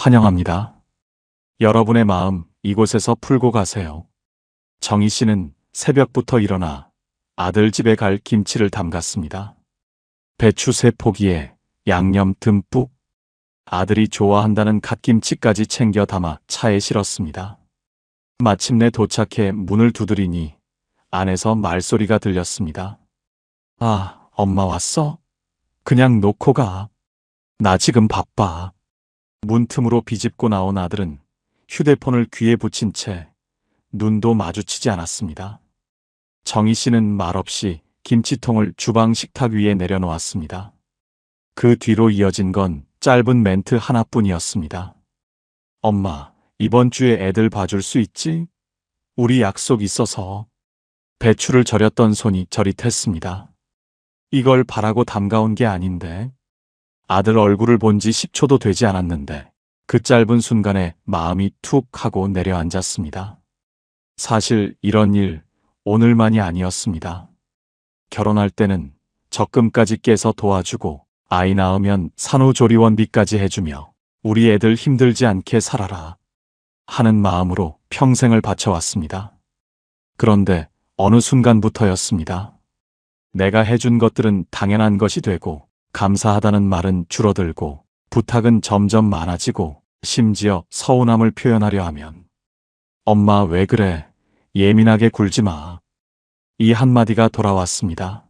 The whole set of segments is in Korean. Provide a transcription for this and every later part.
환영합니다. 여러분의 마음 이곳에서 풀고 가세요. 정희 씨는 새벽부터 일어나 아들 집에 갈 김치를 담갔습니다. 배추 3포기에 양념 듬뿍, 아들이 좋아한다는 갓김치까지 챙겨 담아 차에 실었습니다. 마침내 도착해 문을 두드리니 안에서 말소리가 들렸습니다. 아, 엄마 왔어? 그냥 놓고 가. 나 지금 바빠. 문틈으로 비집고 나온 아들은 휴대폰을 귀에 붙인 채 눈도 마주치지 않았습니다. 정희 씨는 말없이 김치통을 주방 식탁 위에 내려놓았습니다. 그 뒤로 이어진 건 짧은 멘트 하나뿐이었습니다. 엄마, 이번 주에 애들 봐줄 수 있지? 우리 약속 있어서. 배추를 절였던 손이 저릿했습니다. 이걸 바라고 담가온 게 아닌데. 아들 얼굴을 본 지 10초도 되지 않았는데 그 짧은 순간에 마음이 툭 하고 내려앉았습니다. 사실 이런 일 오늘만이 아니었습니다. 결혼할 때는 적금까지 깨서 도와주고 아이 낳으면 산후조리원비까지 해주며 우리 애들 힘들지 않게 살아라 하는 마음으로 평생을 바쳐왔습니다. 그런데 어느 순간부터였습니다. 내가 해준 것들은 당연한 것이 되고 감사하다는 말은 줄어들고 부탁은 점점 많아지고 심지어 서운함을 표현하려 하면 엄마 왜 그래? 예민하게 굴지 마. 이 한마디가 돌아왔습니다.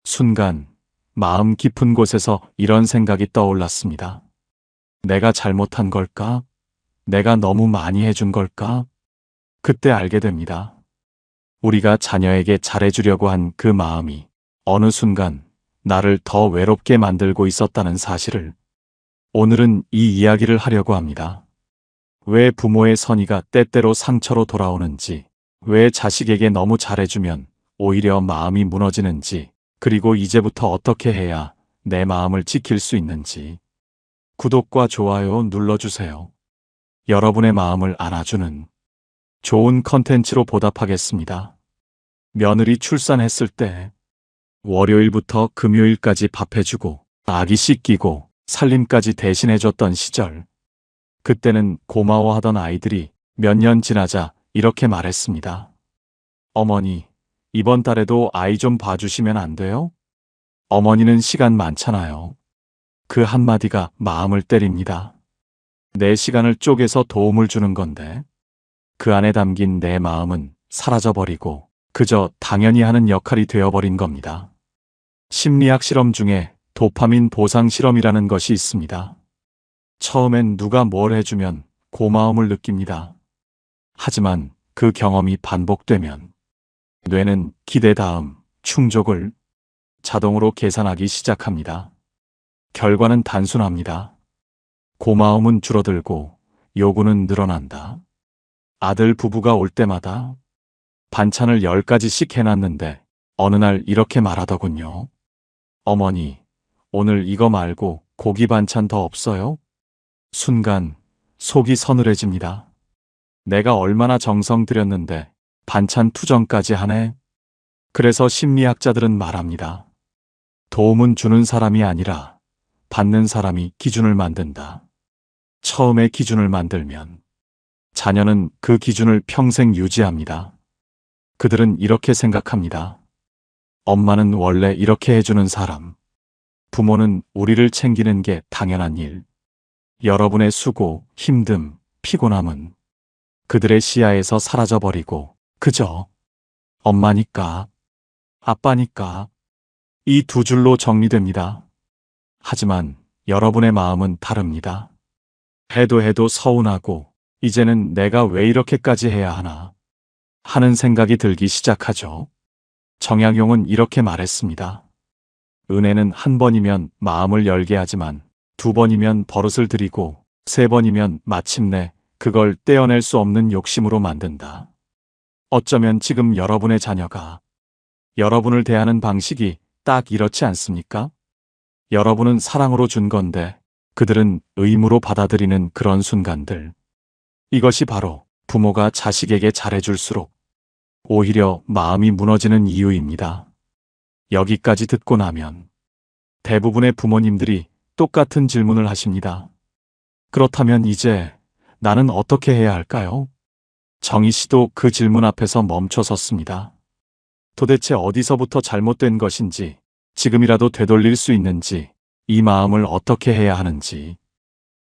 순간 마음 깊은 곳에서 이런 생각이 떠올랐습니다. 내가 잘못한 걸까? 내가 너무 많이 해준 걸까? 그때 알게 됩니다. 우리가 자녀에게 잘해주려고 한 그 마음이 어느 순간 나를 더 외롭게 만들고 있었다는 사실을. 오늘은 이 이야기를 하려고 합니다. 왜 부모의 선의가 때때로 상처로 돌아오는지, 왜 자식에게 너무 잘해주면 오히려 마음이 무너지는지, 그리고 이제부터 어떻게 해야 내 마음을 지킬 수 있는지. 구독과 좋아요 눌러주세요. 여러분의 마음을 안아주는 좋은 컨텐츠로 보답하겠습니다. 며느리 출산했을 때 월요일부터 금요일까지 밥 해주고 아기 씻기고 살림까지 대신해줬던 시절. 그때는 고마워하던 아이들이 몇 년 지나자 이렇게 말했습니다. 어머니, 이번 달에도 아이 좀 봐주시면 안 돼요? 어머니는 시간 많잖아요. 그 한마디가 마음을 때립니다. 내 시간을 쪼개서 도움을 주는 건데 그 안에 담긴 내 마음은 사라져버리고 그저 당연히 하는 역할이 되어버린 겁니다. 심리학 실험 중에 도파민 보상 실험이라는 것이 있습니다. 처음엔 누가 뭘 해주면 고마움을 느낍니다. 하지만 그 경험이 반복되면 뇌는 기대 다음 충족을 자동으로 계산하기 시작합니다. 결과는 단순합니다. 고마움은 줄어들고 요구는 늘어난다. 아들 부부가 올 때마다 반찬을 10가지씩 해놨는데 어느 날 이렇게 말하더군요. 어머니, 오늘 이거 말고 고기 반찬 더 없어요? 순간 속이 서늘해집니다. 내가 얼마나 정성 들였는데 반찬 투정까지 하네. 그래서 심리학자들은 말합니다. 도움은 주는 사람이 아니라 받는 사람이 기준을 만든다. 처음에 기준을 만들면 자녀는 그 기준을 평생 유지합니다. 그들은 이렇게 생각합니다. 엄마는 원래 이렇게 해주는 사람. 부모는 우리를 챙기는 게 당연한 일. 여러분의 수고, 힘듦, 피곤함은 그들의 시야에서 사라져버리고 그저 엄마니까, 아빠니까 이 두 줄로 정리됩니다. 하지만 여러분의 마음은 다릅니다. 해도 서운하고 이제는 내가 왜 이렇게까지 해야 하나 하는 생각이 들기 시작하죠. 정약용은 이렇게 말했습니다. 은혜는 한 번이면 마음을 열게 하지만 2번이면 버릇을 들이고 3번이면 마침내 그걸 떼어낼 수 없는 욕심으로 만든다. 어쩌면 지금 여러분의 자녀가 여러분을 대하는 방식이 딱 이렇지 않습니까? 여러분은 사랑으로 준 건데 그들은 의무로 받아들이는 그런 순간들. 이것이 바로 부모가 자식에게 잘해줄수록 오히려 마음이 무너지는 이유입니다. 여기까지 듣고 나면 대부분의 부모님들이 똑같은 질문을 하십니다. 그렇다면 이제 나는 어떻게 해야 할까요? 정희 씨도 그 질문 앞에서 멈춰 섰습니다. 도대체 어디서부터 잘못된 것인지, 지금이라도 되돌릴 수 있는지, 이 마음을 어떻게 해야 하는지,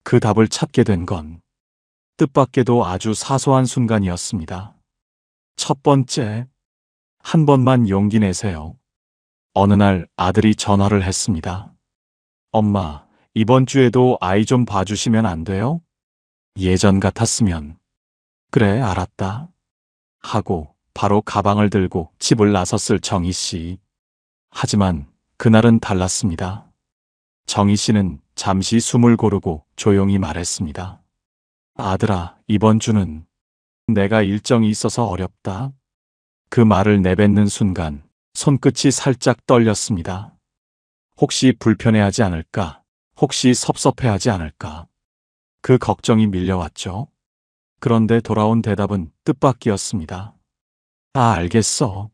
그 답을 찾게 된 건 뜻밖에도 아주 사소한 순간이었습니다. 첫 번째, 한 번만 용기 내세요. 어느 날 아들이 전화를 했습니다. 엄마, 이번 주에도 아이 좀 봐주시면 안 돼요? 예전 같았으면, 그래, 알았다. 하고 바로 가방을 들고 집을 나섰을 정희 씨. 하지만 그날은 달랐습니다. 정희 씨는 잠시 숨을 고르고 조용히 말했습니다. 아들아, 이번 주는 내가 일정이 있어서 어렵다. 그 말을 내뱉는 순간 손끝이 살짝 떨렸습니다. 혹시 불편해하지 않을까? 혹시 섭섭해하지 않을까? 그 걱정이 밀려왔죠. 그런데 돌아온 대답은 뜻밖이었습니다. 아, 알겠어.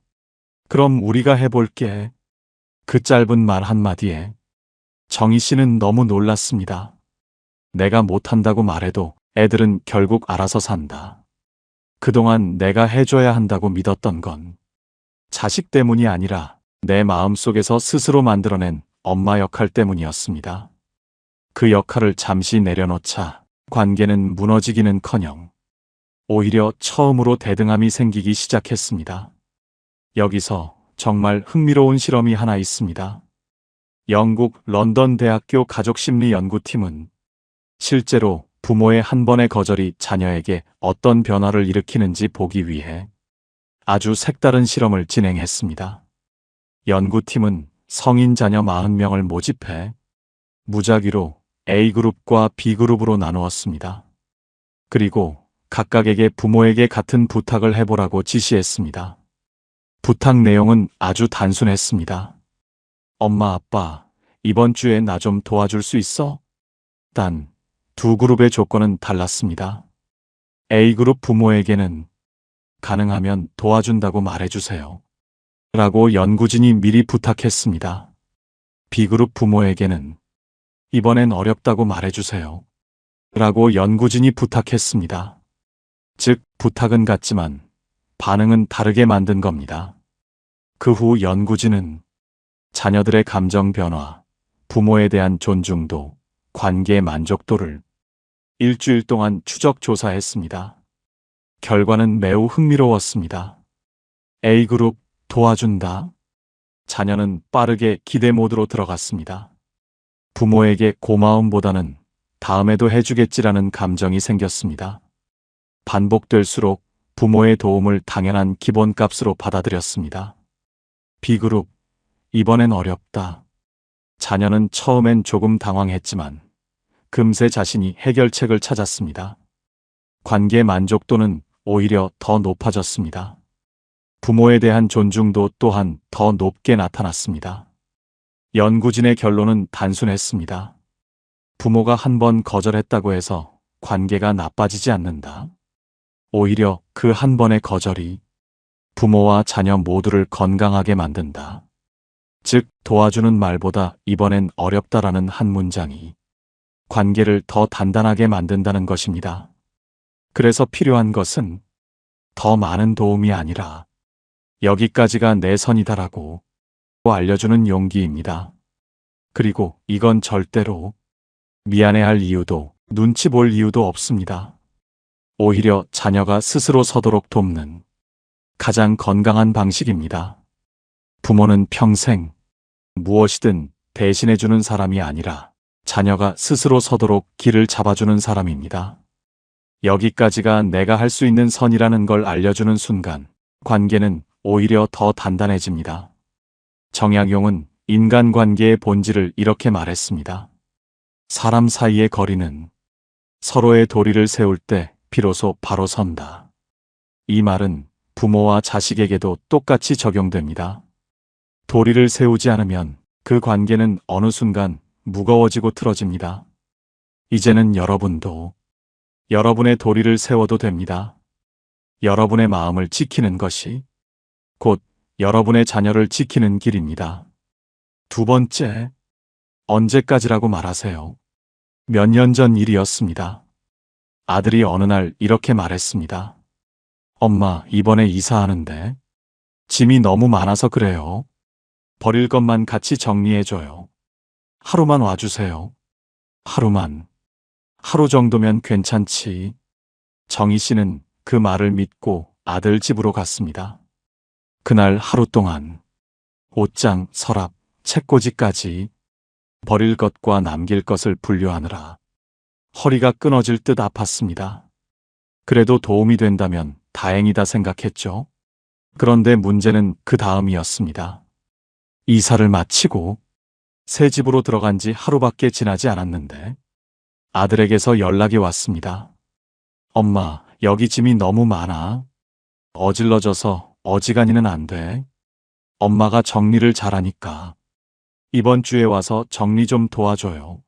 그럼 우리가 해볼게. 그 짧은 말 한마디에 정희 씨는 너무 놀랐습니다. 내가 못한다고 말해도 애들은 결국 알아서 산다. 그동안 내가 해줘야 한다고 믿었던 건 자식 때문이 아니라 내 마음속에서 스스로 만들어낸 엄마 역할 때문이었습니다. 그 역할을 잠시 내려놓자 관계는 무너지기는커녕 오히려 처음으로 대등함이 생기기 시작했습니다. 여기서 정말 흥미로운 실험이 하나 있습니다. 영국 런던 대학교 가족심리연구팀은 실제로 부모의 한 번의 거절이 자녀에게 어떤 변화를 일으키는지 보기 위해 아주 색다른 실험을 진행했습니다. 연구팀은 성인 자녀 40명을 모집해 무작위로 A그룹과 B그룹으로 나누었습니다. 그리고 각각에게 부모에게 같은 부탁을 해보라고 지시했습니다. 부탁 내용은 아주 단순했습니다. 엄마, 아빠, 이번 주에 나 좀 도와줄 수 있어? 단, 두 그룹의 조건은 달랐습니다. A그룹 부모에게는 가능하면 도와준다고 말해주세요. 라고 연구진이 미리 부탁했습니다. B그룹 부모에게는 이번엔 어렵다고 말해주세요. 라고 연구진이 부탁했습니다. 즉, 부탁은 같지만 반응은 다르게 만든 겁니다. 그 후 연구진은 자녀들의 감정 변화, 부모에 대한 존중도, 관계 만족도를 일주일 동안 추적 조사했습니다. 결과는 매우 흥미로웠습니다. A그룹 도와준다. 자녀는 빠르게 기대 모드로 들어갔습니다. 부모에게 고마움보다는 다음에도 해주겠지라는 감정이 생겼습니다. 반복될수록 부모의 도움을 당연한 기본값으로 받아들였습니다. B그룹, 이번엔 어렵다. 자녀는 처음엔 조금 당황했지만 금세 자신이 해결책을 찾았습니다. 관계 만족도는 오히려 더 높아졌습니다. 부모에 대한 존중도 또한 더 높게 나타났습니다. 연구진의 결론은 단순했습니다. 부모가 한 번 거절했다고 해서 관계가 나빠지지 않는다. 오히려 그 한 번의 거절이 부모와 자녀 모두를 건강하게 만든다. 즉, 도와주는 말보다 이번엔 어렵다라는 한 문장이 관계를 더 단단하게 만든다는 것입니다. 그래서 필요한 것은 더 많은 도움이 아니라 여기까지가 내 선이다라고 알려주는 용기입니다. 그리고 이건 절대로 미안해할 이유도 눈치 볼 이유도 없습니다. 오히려 자녀가 스스로 서도록 돕는 가장 건강한 방식입니다. 부모는 평생 무엇이든 대신해주는 사람이 아니라 자녀가 스스로 서도록 길을 잡아주는 사람입니다. 여기까지가 내가 할 수 있는 선이라는 걸 알려주는 순간 관계는 오히려 더 단단해집니다. 정약용은 인간관계의 본질을 이렇게 말했습니다. 사람 사이의 거리는 서로의 도리를 세울 때 비로소 바로 선다. 이 말은 부모와 자식에게도 똑같이 적용됩니다. 도리를 세우지 않으면 그 관계는 어느 순간 무거워지고 틀어집니다. 이제는 여러분도 여러분의 도리를 세워도 됩니다. 여러분의 마음을 지키는 것이 곧 여러분의 자녀를 지키는 길입니다. 두 번째, 언제까지라고 말하세요. 몇 년 전 일이었습니다. 아들이 어느 날 이렇게 말했습니다. 엄마, 이번에 이사하는데 짐이 너무 많아서 그래요. 버릴 것만 같이 정리해줘요. 하루만 와주세요. 하루만. 하루 정도면 괜찮지. 정희 씨는 그 말을 믿고 아들 집으로 갔습니다. 그날 하루 동안 옷장, 서랍, 책꽂이까지 버릴 것과 남길 것을 분류하느라 허리가 끊어질 듯 아팠습니다. 그래도 도움이 된다면 다행이다 생각했죠. 그런데 문제는 그 다음이었습니다. 이사를 마치고 새 집으로 들어간 지 하루밖에 지나지 않았는데 아들에게서 연락이 왔습니다. 엄마, 여기 짐이 너무 많아. 어질러져서 어지간히는 안 돼. 엄마가 정리를 잘하니까 이번 주에 와서 정리 좀 도와줘요.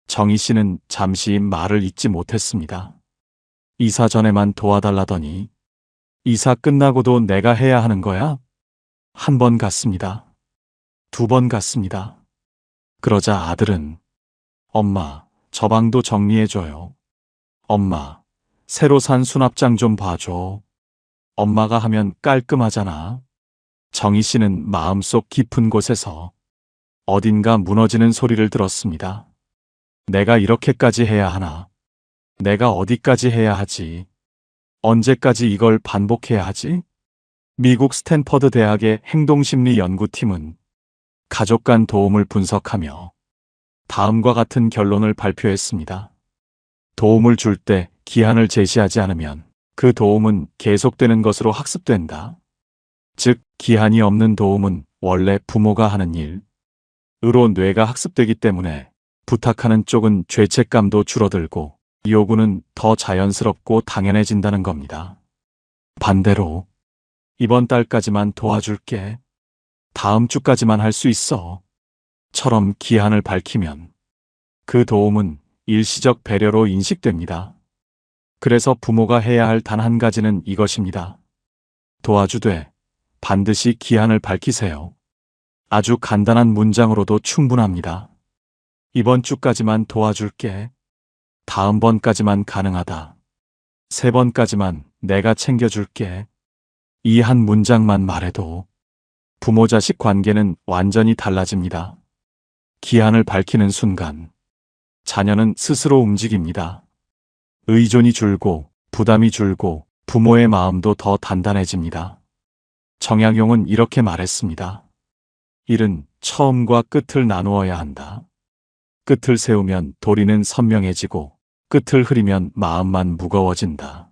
정희 씨는 잠시 말을 잇지 못했습니다. 이사 전에만 도와달라더니 이사 끝나고도 내가 해야 하는 거야? 한 번 갔습니다. 두 번 갔습니다. 그러자 아들은 엄마, 저 방도 정리해줘요. 엄마, 새로 산 수납장 좀 봐줘. 엄마가 하면 깔끔하잖아. 정희 씨는 마음속 깊은 곳에서 어딘가 무너지는 소리를 들었습니다. 내가 이렇게까지 해야 하나? 내가 어디까지 해야 하지? 언제까지 이걸 반복해야 하지? 미국 스탠퍼드 대학의 행동심리 연구팀은 가족 간 도움을 분석하며 다음과 같은 결론을 발표했습니다. 도움을 줄 때 기한을 제시하지 않으면 그 도움은 계속되는 것으로 학습된다. 즉, 기한이 없는 도움은 원래 부모가 하는 일으로 뇌가 학습되기 때문에 부탁하는 쪽은 죄책감도 줄어들고 요구는 더 자연스럽고 당연해진다는 겁니다. 반대로 이번 달까지만 도와줄게. 다음 주까지만 할 수 있어. 처럼 기한을 밝히면 그 도움은 일시적 배려로 인식됩니다. 그래서 부모가 해야 할 단 한 가지는 이것입니다. 도와주되 반드시 기한을 밝히세요. 아주 간단한 문장으로도 충분합니다. 이번 주까지만 도와줄게. 다음번까지만 가능하다. 세 번까지만 내가 챙겨줄게. 이 한 문장만 말해도 부모 자식 관계는 완전히 달라집니다. 기한을 밝히는 순간 자녀는 스스로 움직입니다. 의존이 줄고 부담이 줄고 부모의 마음도 더 단단해집니다. 정약용은 이렇게 말했습니다. 일은 처음과 끝을 나누어야 한다. 끝을 세우면 도리는 선명해지고 끝을 흐리면 마음만 무거워진다.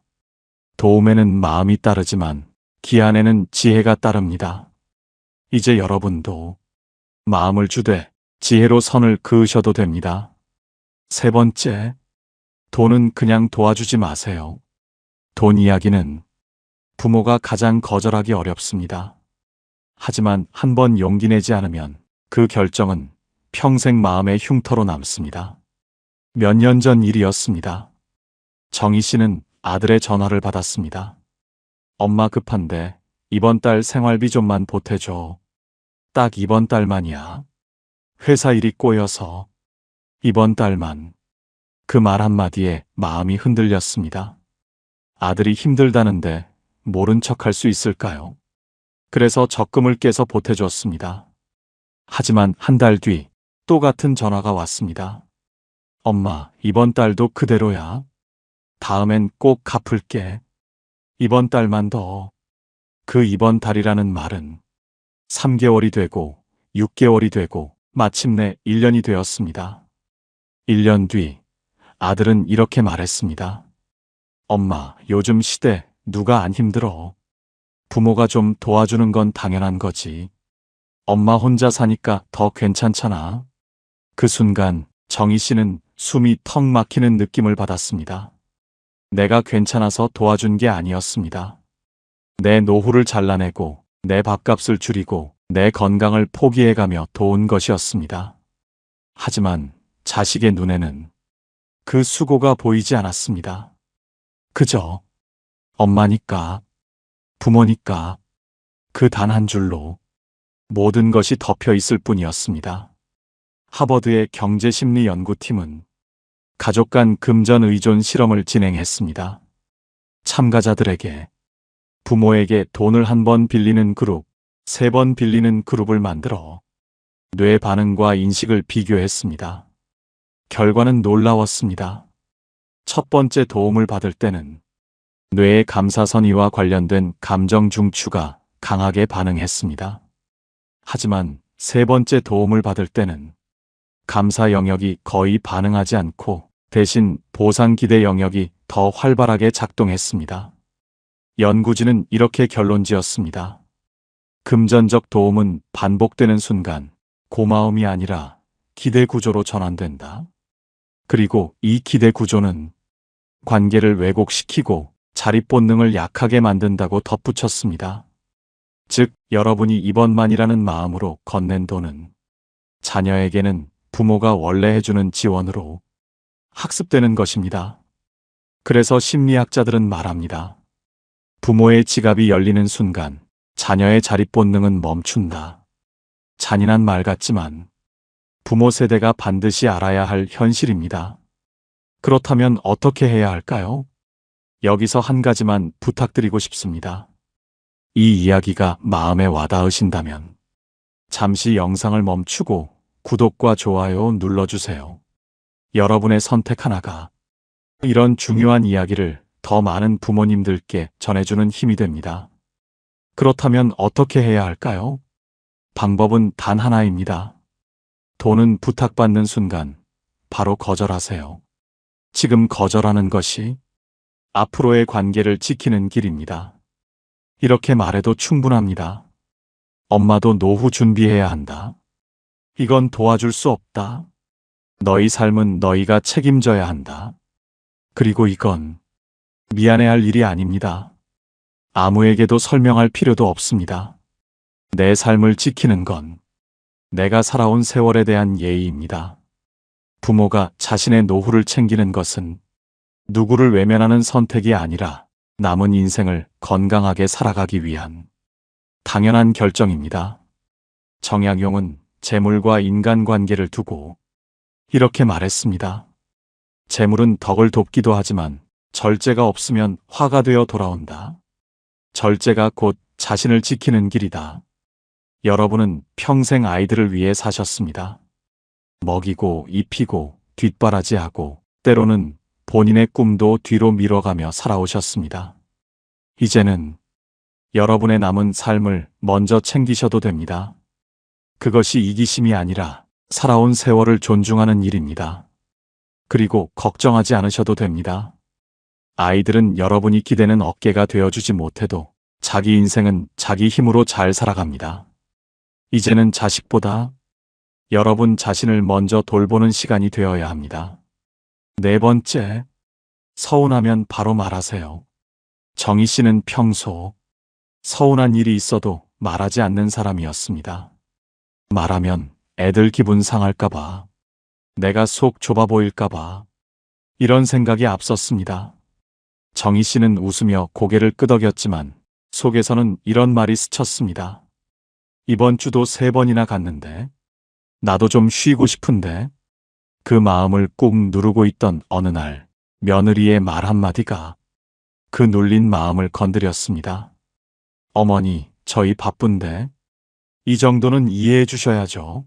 도움에는 마음이 따르지만 기한에는 지혜가 따릅니다. 이제 여러분도 마음을 주되 지혜로 선을 그으셔도 됩니다. 세 번째, 돈은 그냥 도와주지 마세요. 돈 이야기는 부모가 가장 거절하기 어렵습니다. 하지만 한번 용기 내지 않으면 그 결정은 평생 마음의 흉터로 남습니다. 몇 년 전 일이었습니다. 정희 씨는 아들의 전화를 받았습니다. 엄마 급한데 이번 달 생활비 좀만 보태줘. 딱 이번 달만이야. 회사 일이 꼬여서 이번 달만. 그 말 한마디에 마음이 흔들렸습니다. 아들이 힘들다는데 모른 척할 수 있을까요? 그래서 적금을 깨서 보태줬습니다. 하지만 한 달 뒤 또 같은 전화가 왔습니다. 엄마, 이번 달도 그대로야. 다음엔 꼭 갚을게. 이번 달만 더. 그 이번 달이라는 말은 3개월이 되고 6개월이 되고 마침내 1년이 되었습니다. 1년 뒤 아들은 이렇게 말했습니다. 엄마, 요즘 시대 누가 안 힘들어. 부모가 좀 도와주는 건 당연한 거지. 엄마 혼자 사니까 더 괜찮잖아. 그 순간 정희 씨는 숨이 턱 막히는 느낌을 받았습니다. 내가 괜찮아서 도와준 게 아니었습니다. 내 노후를 잘라내고 내 밥값을 줄이고 내 건강을 포기해가며 도운 것이었습니다. 하지만 자식의 눈에는 그 수고가 보이지 않았습니다. 그저 엄마니까, 부모니까 그 단 한 줄로 모든 것이 덮여 있을 뿐이었습니다. 하버드의 경제심리 연구팀은 가족 간 금전 의존 실험을 진행했습니다. 참가자들에게 부모에게 돈을 한 번 빌리는 그룹, 3번 빌리는 그룹을 만들어 뇌 반응과 인식을 비교했습니다. 결과는 놀라웠습니다. 첫 번째 도움을 받을 때는 뇌의 감사선이와 관련된 감정 중추가 강하게 반응했습니다. 하지만 3번째 도움을 받을 때는 감사 영역이 거의 반응하지 않고 대신 보상 기대 영역이 더 활발하게 작동했습니다. 연구진은 이렇게 결론지었습니다. 금전적 도움은 반복되는 순간 고마움이 아니라 기대 구조로 전환된다. 그리고 이 기대 구조는 관계를 왜곡시키고 자립 본능을 약하게 만든다고 덧붙였습니다. 즉, 여러분이 이번만이라는 마음으로 건넨 돈은 자녀에게는 부모가 원래 해주는 지원으로 학습되는 것입니다. 그래서 심리학자들은 말합니다. 부모의 지갑이 열리는 순간 자녀의 자립 본능은 멈춘다. 잔인한 말 같지만 부모 세대가 반드시 알아야 할 현실입니다. 그렇다면 어떻게 해야 할까요? 여기서 한 가지만 부탁드리고 싶습니다. 이 이야기가 마음에 와닿으신다면 잠시 영상을 멈추고 구독과 좋아요 눌러주세요. 여러분의 선택 하나가 이런 중요한 이야기를 더 많은 부모님들께 전해주는 힘이 됩니다. 그렇다면 어떻게 해야 할까요? 방법은 단 하나입니다. 돈은 부탁받는 순간 바로 거절하세요. 지금 거절하는 것이 앞으로의 관계를 지키는 길입니다. 이렇게 말해도 충분합니다. 엄마도 노후 준비해야 한다. 이건 도와줄 수 없다. 너희 삶은 너희가 책임져야 한다. 그리고 이건 미안해할 일이 아닙니다. 아무에게도 설명할 필요도 없습니다. 내 삶을 지키는 건 내가 살아온 세월에 대한 예의입니다. 부모가 자신의 노후를 챙기는 것은 누구를 외면하는 선택이 아니라 남은 인생을 건강하게 살아가기 위한 당연한 결정입니다. 정약용은 재물과 인간관계를 두고 이렇게 말했습니다. 재물은 덕을 돕기도 하지만 절제가 없으면 화가 되어 돌아온다. 절제가 곧 자신을 지키는 길이다. 여러분은 평생 아이들을 위해 사셨습니다. 먹이고 입히고 뒷바라지하고 때로는 본인의 꿈도 뒤로 미뤄가며 살아오셨습니다. 이제는 여러분의 남은 삶을 먼저 챙기셔도 됩니다. 그것이 이기심이 아니라 살아온 세월을 존중하는 일입니다. 그리고 걱정하지 않으셔도 됩니다. 아이들은 여러분이 기대는 어깨가 되어주지 못해도 자기 인생은 자기 힘으로 잘 살아갑니다. 이제는 자식보다 여러분 자신을 먼저 돌보는 시간이 되어야 합니다. 4번째, 서운하면 바로 말하세요. 정희 씨는 평소 서운한 일이 있어도 말하지 않는 사람이었습니다. 말하면 애들 기분 상할까봐, 내가 속 좁아 보일까봐 이런 생각이 앞섰습니다. 정희 씨는 웃으며 고개를 끄덕였지만 속에서는 이런 말이 스쳤습니다. 이번 주도 3번이나 갔는데 나도 좀 쉬고 싶은데. 그 마음을 꾹 누르고 있던 어느 날 며느리의 말 한마디가 그 눌린 마음을 건드렸습니다. 어머니, 저희 바쁜데 이 정도는 이해해 주셔야죠.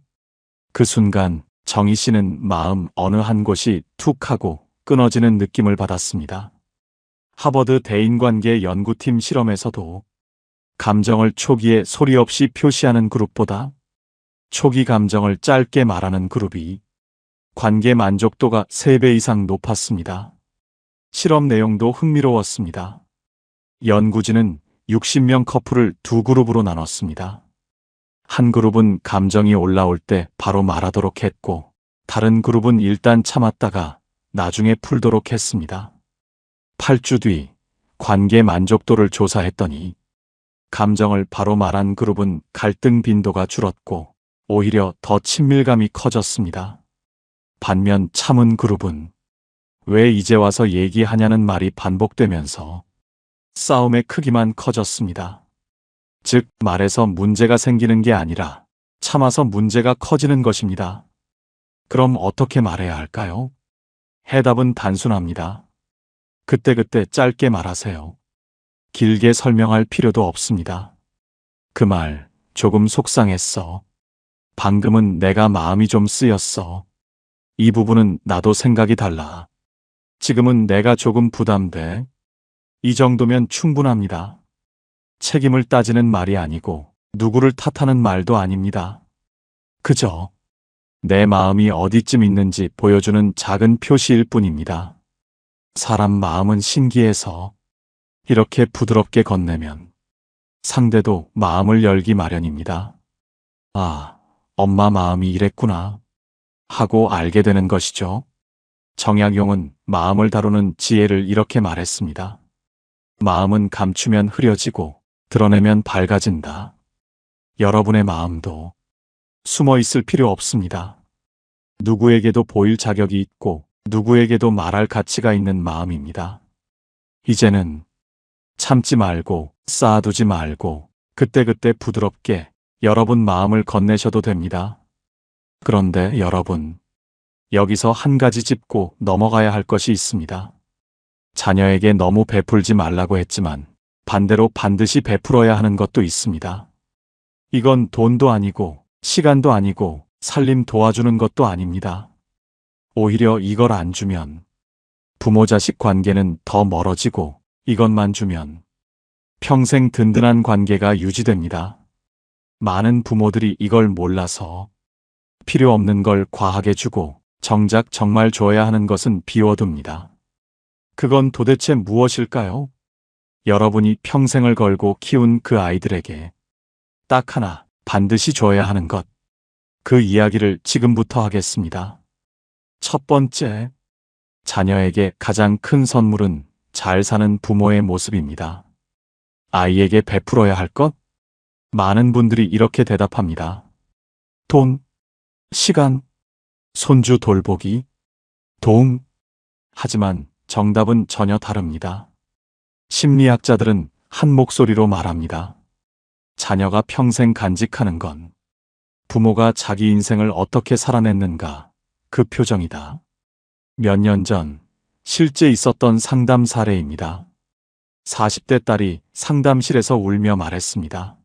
그 순간 정희 씨는 마음 어느 한 곳이 툭 하고 끊어지는 느낌을 받았습니다. 하버드 대인관계 연구팀 실험에서도 감정을 초기에 소리 없이 표시하는 그룹보다 초기 감정을 짧게 말하는 그룹이 관계 만족도가 3배 이상 높았습니다. 실험 내용도 흥미로웠습니다. 연구진은 60명 커플을 2그룹으로 나눴습니다. 한 그룹은 감정이 올라올 때 바로 말하도록 했고, 다른 그룹은 일단 참았다가 나중에 풀도록 했습니다. 8주 뒤 관계 만족도를 조사했더니 감정을 바로 말한 그룹은 갈등 빈도가 줄었고 오히려 더 친밀감이 커졌습니다. 반면 참은 그룹은 왜 이제 와서 얘기하냐는 말이 반복되면서 싸움의 크기만 커졌습니다. 즉, 말해서 문제가 생기는 게 아니라 참아서 문제가 커지는 것입니다. 그럼 어떻게 말해야 할까요? 해답은 단순합니다. 그때그때 짧게 말하세요. 길게 설명할 필요도 없습니다. 그 말 조금 속상했어. 방금은 내가 마음이 좀 쓰였어. 이 부분은 나도 생각이 달라. 지금은 내가 조금 부담돼. 이 정도면 충분합니다. 책임을 따지는 말이 아니고 누구를 탓하는 말도 아닙니다. 그저 내 마음이 어디쯤 있는지 보여주는 작은 표시일 뿐입니다. 사람 마음은 신기해서 이렇게 부드럽게 건네면 상대도 마음을 열기 마련입니다. 아, 엄마 마음이 이랬구나 하고 알게 되는 것이죠. 정약용은 마음을 다루는 지혜를 이렇게 말했습니다. 마음은 감추면 흐려지고 드러내면 밝아진다. 여러분의 마음도 숨어 있을 필요 없습니다. 누구에게도 보일 자격이 있고 누구에게도 말할 가치가 있는 마음입니다. 이제는 참지 말고 쌓아두지 말고 그때그때 부드럽게 여러분 마음을 건네셔도 됩니다. 그런데 여러분, 여기서 한 가지 짚고 넘어가야 할 것이 있습니다. 자녀에게 너무 베풀지 말라고 했지만 반대로 반드시 베풀어야 하는 것도 있습니다. 이건 돈도 아니고 시간도 아니고 살림 도와주는 것도 아닙니다. 오히려 이걸 안 주면 부모 자식 관계는 더 멀어지고 이것만 주면 평생 든든한 관계가 유지됩니다. 많은 부모들이 이걸 몰라서 필요 없는 걸 과하게 주고 정작 정말 줘야 하는 것은 비워둡니다. 그건 도대체 무엇일까요? 여러분이 평생을 걸고 키운 그 아이들에게 딱 하나 반드시 줘야 하는 것. 그 이야기를 지금부터 하겠습니다. 첫 번째, 자녀에게 가장 큰 선물은 잘 사는 부모의 모습입니다. 아이에게 베풀어야 할 것? 많은 분들이 이렇게 대답합니다. 돈, 시간, 손주 돌보기, 도움. 하지만 정답은 전혀 다릅니다. 심리학자들은 한 목소리로 말합니다. 자녀가 평생 간직하는 건 부모가 자기 인생을 어떻게 살아냈는가 그 표정이다. 몇 년 전 실제 있었던 상담 사례입니다. 40대 딸이 상담실에서 울며 말했습니다.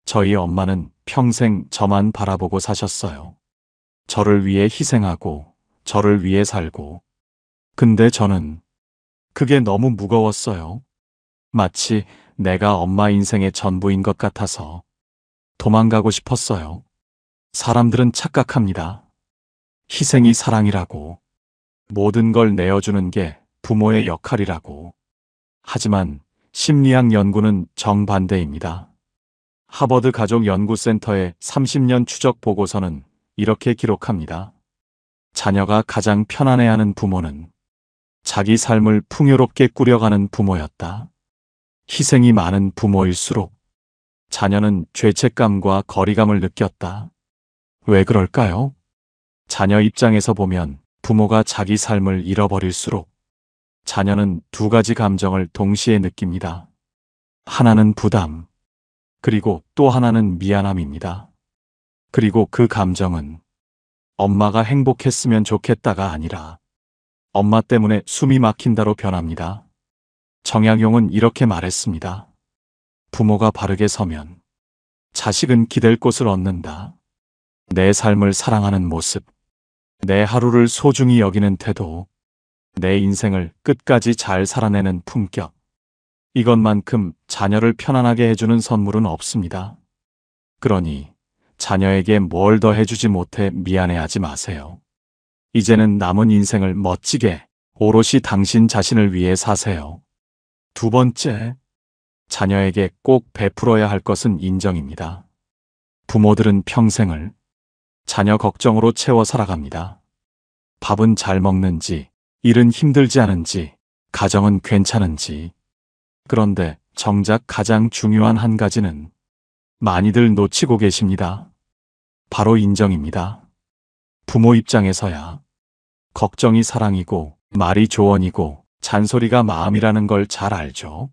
저희 엄마는 평생 저만 바라보고 사셨어요. 저를 위해 희생하고 저를 위해 살고. 근데 저는 그게 너무 무거웠어요. 마치 내가 엄마 인생의 전부인 것 같아서 도망가고 싶었어요. 사람들은 착각합니다. 희생이 사랑이라고, 모든 걸 내어주는 게 부모의 역할이라고. 하지만 심리학 연구는 정반대입니다. 하버드 가족연구센터의 30년 추적 보고서는 이렇게 기록합니다. 자녀가 가장 편안해하는 부모는 자기 삶을 풍요롭게 꾸려가는 부모였다. 희생이 많은 부모일수록 자녀는 죄책감과 거리감을 느꼈다. 왜 그럴까요? 자녀 입장에서 보면 부모가 자기 삶을 잃어버릴수록 자녀는 두 가지 감정을 동시에 느낍니다. 하나는 부담, 그리고 또 하나는 미안함입니다. 그리고 그 감정은 엄마가 행복했으면 좋겠다가 아니라 엄마 때문에 숨이 막힌다로 변합니다. 정약용은 이렇게 말했습니다. 부모가 바르게 서면 자식은 기댈 곳을 얻는다. 내 삶을 사랑하는 모습, 내 하루를 소중히 여기는 태도, 내 인생을 끝까지 잘 살아내는 품격. 이것만큼 자녀를 편안하게 해주는 선물은 없습니다. 그러니 자녀에게 뭘 더 해주지 못해 미안해하지 마세요. 이제는 남은 인생을 멋지게 오롯이 당신 자신을 위해 사세요. 두 번째, 자녀에게 꼭 베풀어야 할 것은 인정입니다. 부모들은 평생을 자녀 걱정으로 채워 살아갑니다. 밥은 잘 먹는지, 일은 힘들지 않은지, 가정은 괜찮은지. 그런데 정작 가장 중요한 한 가지는 많이들 놓치고 계십니다. 바로 인정입니다. 부모 입장에서야 걱정이 사랑이고 말이 조언이고 잔소리가 마음이라는 걸 잘 알죠.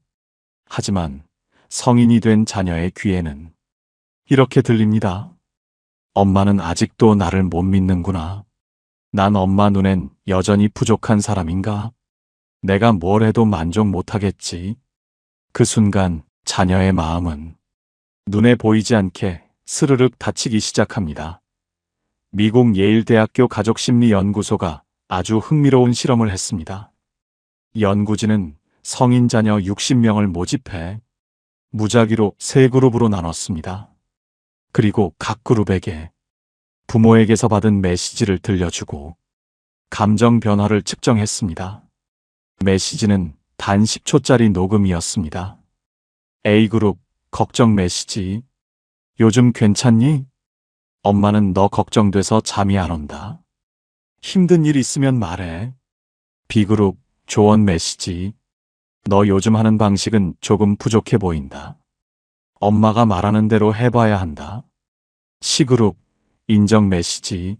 하지만 성인이 된 자녀의 귀에는 이렇게 들립니다. 엄마는 아직도 나를 못 믿는구나. 난 엄마 눈엔 여전히 부족한 사람인가? 내가 뭘 해도 만족 못하겠지. 그 순간 자녀의 마음은 눈에 보이지 않게 스르륵 다치기 시작합니다. 미국 예일대학교 가족심리연구소가 아주 흥미로운 실험을 했습니다. 연구진은 성인 자녀 60명을 모집해 무작위로 3그룹으로 나눴습니다. 그리고 각 그룹에게 부모에게서 받은 메시지를 들려주고 감정 변화를 측정했습니다. 메시지는 단 10초짜리 녹음이었습니다. A그룹, 걱정 메시지. 요즘 괜찮니? 엄마는 너 걱정돼서 잠이 안 온다. 힘든 일 있으면 말해. B그룹, 조언 메시지. 너 요즘 하는 방식은 조금 부족해 보인다. 엄마가 말하는 대로 해봐야 한다. C그룹, 인정 메시지.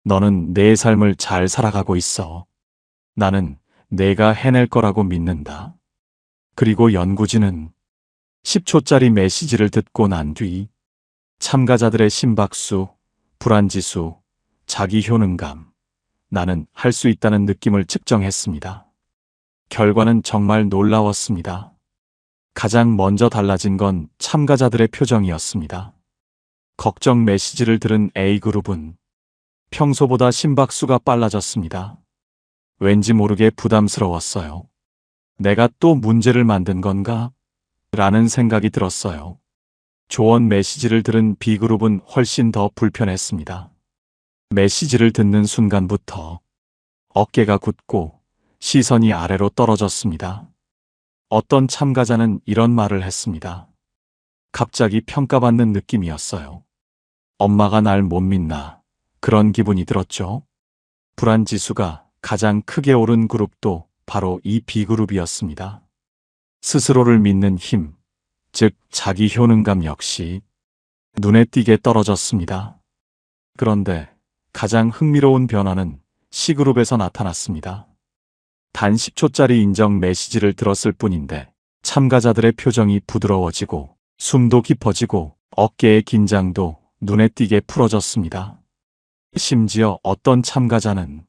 너는 내 삶을 잘 살아가고 있어. 나는 내가 해낼 거라고 믿는다. 그리고 연구진은 10초짜리 메시지를 듣고 난 뒤 참가자들의 심박수, 불안지수, 자기 효능감, 나는 할 수 있다는 느낌을 측정했습니다. 결과는 정말 놀라웠습니다. 가장 먼저 달라진 건 참가자들의 표정이었습니다. 걱정 메시지를 들은 A그룹은 평소보다 심박수가 빨라졌습니다. 왠지 모르게 부담스러웠어요. 내가 또 문제를 만든 건가? 라는 생각이 들었어요. 조언 메시지를 들은 B그룹은 훨씬 더 불편했습니다. 메시지를 듣는 순간부터 어깨가 굳고 시선이 아래로 떨어졌습니다. 어떤 참가자는 이런 말을 했습니다. 갑자기 평가받는 느낌이었어요. 엄마가 날 못 믿나 그런 기분이 들었죠. 불안지수가 가장 크게 오른 그룹도 바로 이 B그룹이었습니다. 스스로를 믿는 힘, 즉 자기 효능감 역시 눈에 띄게 떨어졌습니다. 그런데 가장 흥미로운 변화는 C그룹에서 나타났습니다. 단 10초짜리 인정 메시지를 들었을 뿐인데 참가자들의 표정이 부드러워지고 숨도 깊어지고 어깨의 긴장도 눈에 띄게 풀어졌습니다. 심지어 어떤 참가자는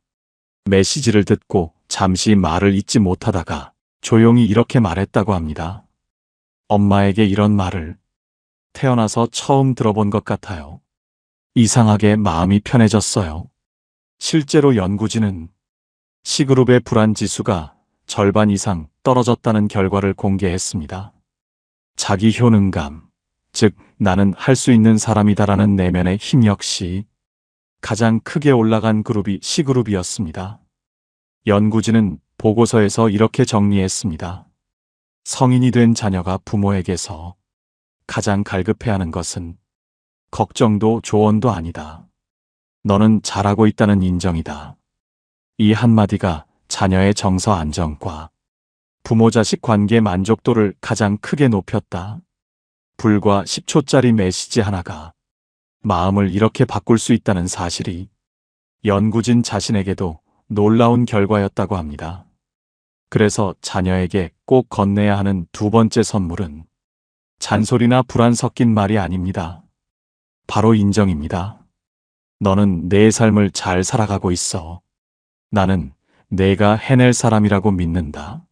메시지를 듣고 잠시 말을 잇지 못하다가 조용히 이렇게 말했다고 합니다. 엄마에게 이런 말을 태어나서 처음 들어본 것 같아요. 이상하게 마음이 편해졌어요. 실제로 연구진은 C그룹의 불안지수가 절반 이상 떨어졌다는 결과를 공개했습니다. 자기 효능감, 즉 나는 할 수 있는 사람이다라는 내면의 힘 역시 가장 크게 올라간 그룹이 C그룹이었습니다. 연구진은 보고서에서 이렇게 정리했습니다. 성인이 된 자녀가 부모에게서 가장 갈급해하는 것은 걱정도 조언도 아니다. 너는 잘하고 있다는 인정이다. 이 한마디가 자녀의 정서 안정과 부모-자식 관계 만족도를 가장 크게 높였다. 불과 10초짜리 메시지 하나가 마음을 이렇게 바꿀 수 있다는 사실이 연구진 자신에게도 놀라운 결과였다고 합니다. 그래서 자녀에게 꼭 건네야 하는 두 번째 선물은 잔소리나 불안 섞인 말이 아닙니다. 바로 인정입니다. 너는 내 삶을 잘 살아가고 있어. 나는 내가 해낼 사람이라고 믿는다.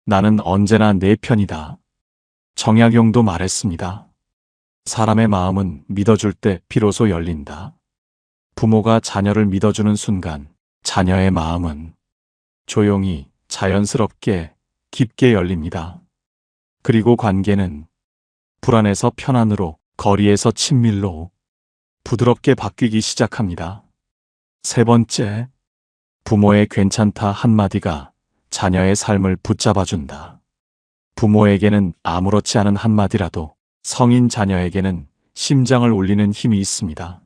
나는 언제나 내 편이다. 정약용도 말했습니다. 사람의 마음은 믿어줄 때 비로소 열린다. 부모가 자녀를 믿어주는 순간 자녀의 마음은 조용히 자연스럽게 깊게 열립니다. 그리고 관계는 불안에서 편안으로, 거리에서 친밀로 부드럽게 바뀌기 시작합니다. 세 번째, 부모의 괜찮다 한마디가 자녀의 삶을 붙잡아준다. 부모에게는 아무렇지 않은 한마디라도 성인 자녀에게는 심장을 울리는 힘이 있습니다.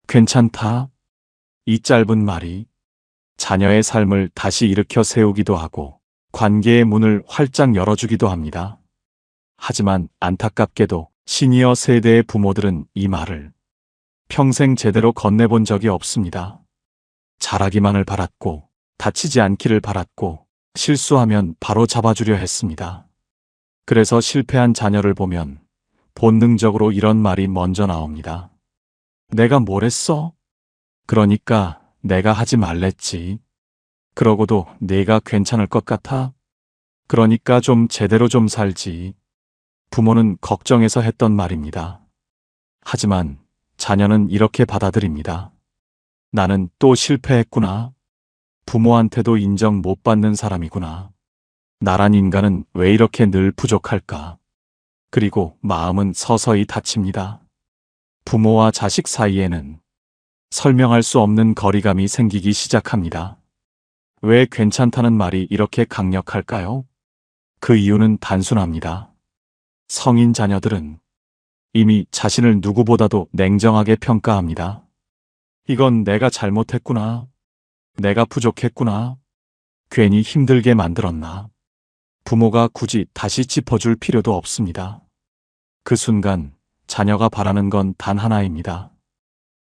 괜찮다. 이 짧은 말이 자녀의 삶을 다시 일으켜 세우기도 하고 관계의 문을 활짝 열어주기도 합니다. 하지만 안타깝게도 시니어 세대의 부모들은 이 말을 평생 제대로 건네본 적이 없습니다. 잘하기만을 바랐고 다치지 않기를 바랐고 실수하면 바로 잡아주려 했습니다. 그래서 실패한 자녀를 보면 본능적으로 이런 말이 먼저 나옵니다. 내가 뭘 했어? 그러니까 내가 하지 말랬지. 그러고도 네가 괜찮을 것 같아? 그러니까 좀 제대로 좀 살지. 부모는 걱정해서 했던 말입니다. 하지만 자녀는 이렇게 받아들입니다. 나는 또 실패했구나. 부모한테도 인정 못 받는 사람이구나. 나란 인간은 왜 이렇게 늘 부족할까? 그리고 마음은 서서히 다칩니다. 부모와 자식 사이에는 설명할 수 없는 거리감이 생기기 시작합니다. 왜 괜찮다는 말이 이렇게 강력할까요? 그 이유는 단순합니다. 성인 자녀들은 이미 자신을 누구보다도 냉정하게 평가합니다. 이건 내가 잘못했구나. 내가 부족했구나. 괜히 힘들게 만들었나. 부모가 굳이 다시 짚어줄 필요도 없습니다. 그 순간 자녀가 바라는 건 단 하나입니다.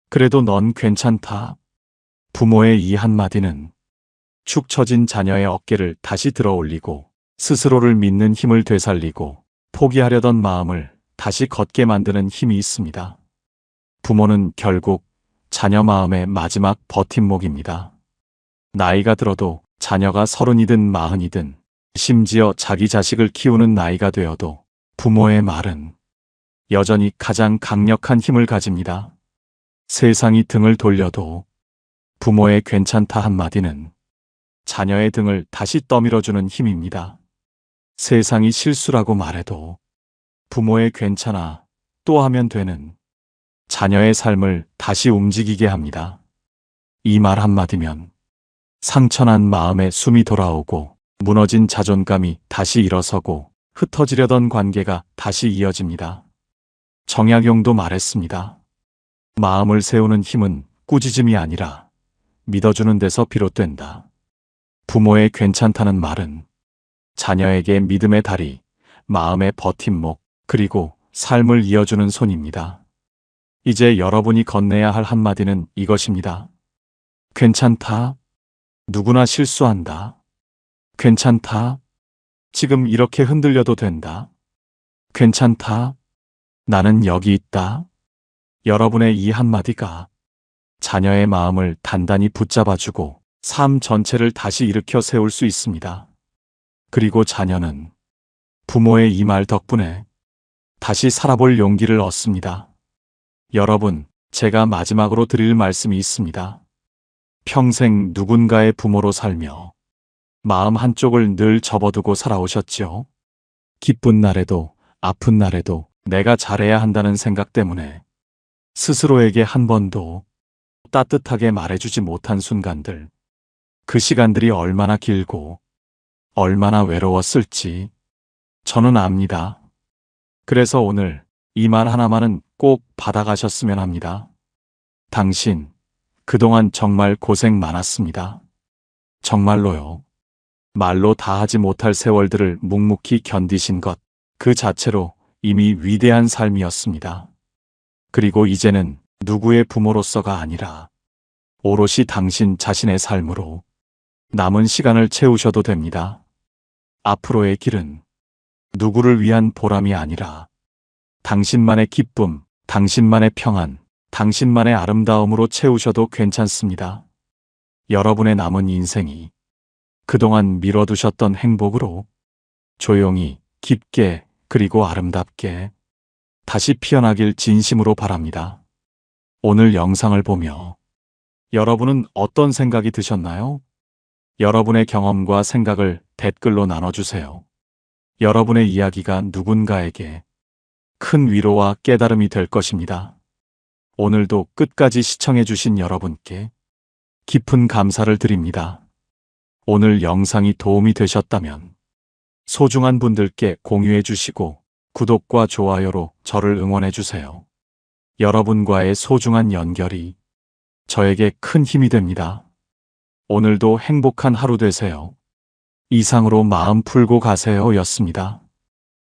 그래도 넌 괜찮다. 부모의 이 한마디는 축 처진 자녀의 어깨를 다시 들어 올리고 스스로를 믿는 힘을 되살리고 포기하려던 마음을 다시 걷게 만드는 힘이 있습니다. 부모는 결국 자녀 마음의 마지막 버팀목입니다. 나이가 들어도 자녀가 30이든 40이든 심지어 자기 자식을 키우는 나이가 되어도 부모의 말은 여전히 가장 강력한 힘을 가집니다. 세상이 등을 돌려도 부모의 괜찮다 한마디는 자녀의 등을 다시 떠밀어주는 힘입니다. 세상이 실수라고 말해도 부모의 괜찮아 또 하면 되는 자녀의 삶을 다시 움직이게 합니다. 이 말 한마디면 상처난 마음에 숨이 돌아오고 무너진 자존감이 다시 일어서고 흩어지려던 관계가 다시 이어집니다. 정약용도 말했습니다. 마음을 세우는 힘은 꾸짖음이 아니라 믿어주는 데서 비롯된다. 부모의 괜찮다는 말은 자녀에게 믿음의 다리, 마음의 버팀목, 그리고 삶을 이어주는 손입니다. 이제 여러분이 건네야 할 한마디는 이것입니다. 괜찮다. 누구나 실수한다. 괜찮다. 지금 이렇게 흔들려도 된다. 괜찮다. 나는 여기 있다. 여러분의 이 한마디가 자녀의 마음을 단단히 붙잡아주고 삶 전체를 다시 일으켜 세울 수 있습니다. 그리고 자녀는 부모의 이 말 덕분에 다시 살아볼 용기를 얻습니다. 여러분, 제가 마지막으로 드릴 말씀이 있습니다. 평생 누군가의 부모로 살며 마음 한쪽을 늘 접어두고 살아오셨죠. 기쁜 날에도 아픈 날에도 내가 잘해야 한다는 생각 때문에 스스로에게 한 번도 따뜻하게 말해주지 못한 순간들, 그 시간들이 얼마나 길고 얼마나 외로웠을지 저는 압니다. 그래서 오늘 이 말 하나만은 꼭 받아가셨으면 합니다. 당신, 그동안 정말 고생 많았습니다. 정말로요. 말로 다 하지 못할 세월들을 묵묵히 견디신 것, 그 자체로 이미 위대한 삶이었습니다. 그리고 이제는 누구의 부모로서가 아니라 오롯이 당신 자신의 삶으로 남은 시간을 채우셔도 됩니다. 앞으로의 길은 누구를 위한 보람이 아니라 당신만의 기쁨, 당신만의 평안, 당신만의 아름다움으로 채우셔도 괜찮습니다. 여러분의 남은 인생이 그동안 미뤄두셨던 행복으로 조용히, 깊게, 그리고 아름답게 다시 피어나길 진심으로 바랍니다. 오늘 영상을 보며 여러분은 어떤 생각이 드셨나요? 여러분의 경험과 생각을 댓글로 나눠주세요. 여러분의 이야기가 누군가에게 큰 위로와 깨달음이 될 것입니다. 오늘도 끝까지 시청해주신 여러분께 깊은 감사를 드립니다. 오늘 영상이 도움이 되셨다면 소중한 분들께 공유해 주시고 구독과 좋아요로 저를 응원해 주세요. 여러분과의 소중한 연결이 저에게 큰 힘이 됩니다. 오늘도 행복한 하루 되세요. 이상으로 마음 풀고 가세요 였습니다.